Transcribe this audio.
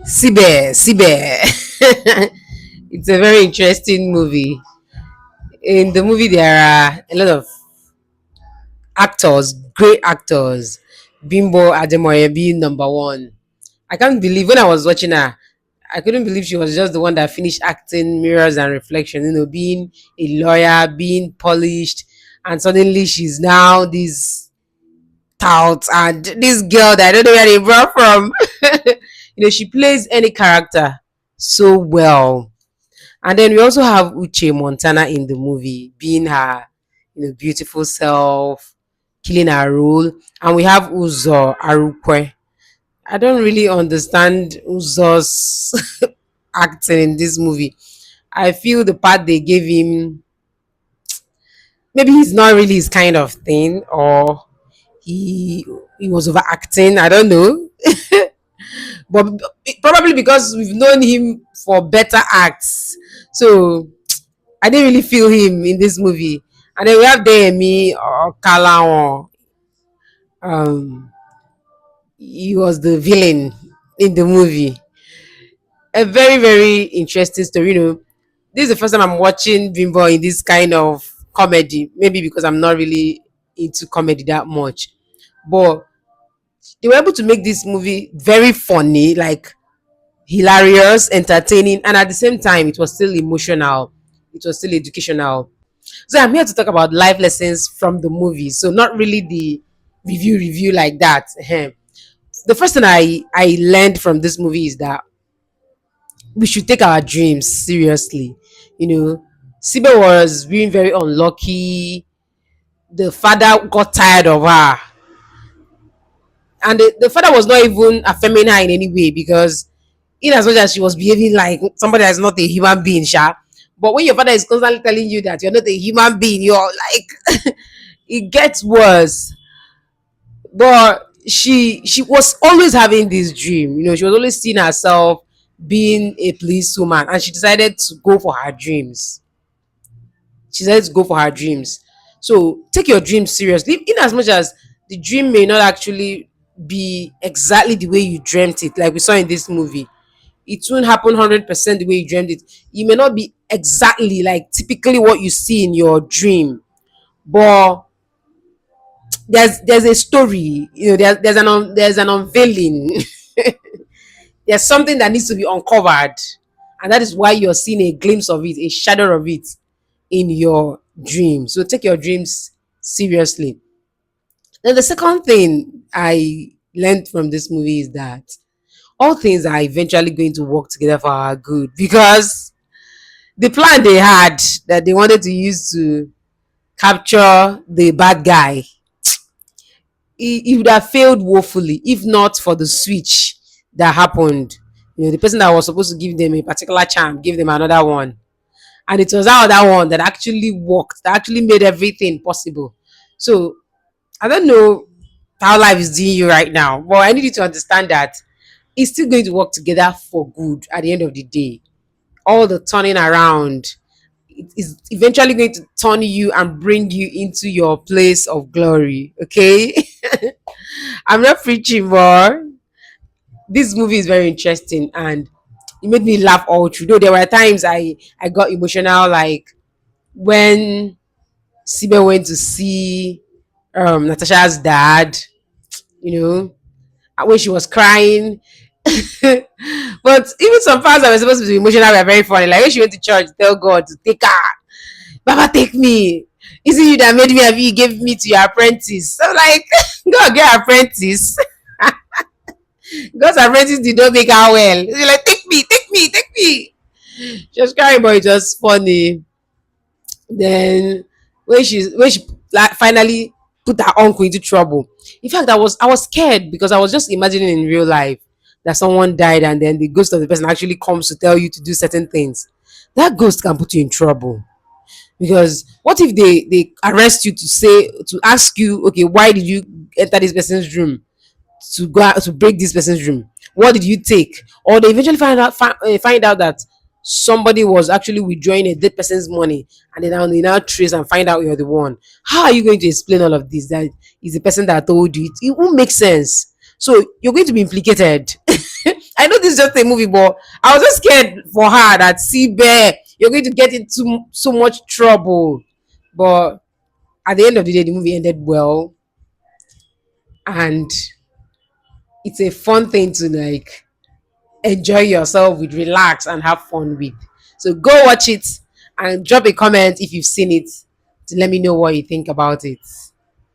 Sibe. It's a very interesting movie. In the movie, there are a lot of actors, great actors. Bimbo Ademoye being number one. I can't believe when I was watching her, I couldn't believe she was just the one that finished acting Mirrors and Reflection, being a lawyer, being polished, and suddenly she's now this tout and this girl that I don't know where they brought from. She plays any character so well. And then we also have Uche Montana in the movie, being her, beautiful self, killing her role. And we have Uzo Arukwe. I don't really understand Uzo's acting in this movie. I feel the part they gave him, maybe he's not really his kind of thing, or he was overacting. I don't know. But probably because we've known him for better acts. So I didn't really feel him in this movie. And then we have Demi or Kalawon. Um, he was the villain in the movie. A very, very interesting story. This is the first time I'm watching Bimbo in this kind of comedy. Maybe because I'm not really into comedy that much. But they were able to make this movie very funny, like hilarious, entertaining, and at the same time, it was still emotional. It was still educational. So I'm here to talk about life lessons from the movie. So not really the review like that. The first thing I learned from this movie is that we should take our dreams seriously. You know, Sibe was being very unlucky. The father got tired of her, and the father was not even affirming her in any way because, in as much as she was behaving like somebody that's not a human being, sha. But when your father is constantly telling you that you're not a human being, you're like, it gets worse. But she was always having this dream. She was always seeing herself being a policewoman, and she decided to go for her dreams. She decided to go for her dreams. So take your dreams seriously, in as much as the dream may not actually be exactly the way you dreamt it, like we saw in this movie. It won't happen 100% the way you dreamed it. You may not be exactly like typically what you see in your dream, but there's a story. There's an unveiling. There's something that needs to be uncovered, and that is why you're seeing a glimpse of it, a shadow of it in your dream. So take your dreams seriously. Then the second thing I learned from this movie is that all things are eventually going to work together for our good, because the plan they had that they wanted to use to capture the bad guy, it would have failed woefully if not for the switch that happened. The person that was supposed to give them a particular charm gave them another one, and it was that other one that actually worked, that actually made everything possible. So I don't know how life is doing you right now, but I need you to understand that it's still going to work together for good at the end of the day. All the turning around, it is eventually going to turn you and bring you into your place of glory. Okay. I'm not preaching, but this movie is very interesting, and it made me laugh all through. Though there were times I got emotional, like when Sibe went to see Natasha's dad, you know, when she was crying. But even some parts that were supposed to be emotional were very funny. Like when she went to church, tell God to take her. Baba, take me. Is it you that made me happy? You gave me to your apprentice. So like, go get apprentice. God's apprentice did not make her well. She's like, take me, take me, take me. She was crying, but it was funny. Then when she like finally put her uncle into trouble. In fact, I was scared because I was just imagining in real life that someone died and then the ghost of the person actually comes to tell you to do certain things. That ghost can put you in trouble. Because what if they arrest you to ask you, okay, why did you enter this person's room, to go out to break this person's room? What did you take? Or they eventually find out that somebody was actually withdrawing a dead person's money, and they now trace and find out you're the one. How are you going to explain all of this? That is the person that told you. It won't make sense. So you're going to be implicated. I know this is just a movie, but I was just scared for her that Sibe, you're going to get into so much trouble. But at the end of the day, the movie ended well, and it's a fun thing to like enjoy yourself with, relax and have fun with. So go watch it and drop a comment if you've seen it to let me know what you think about it.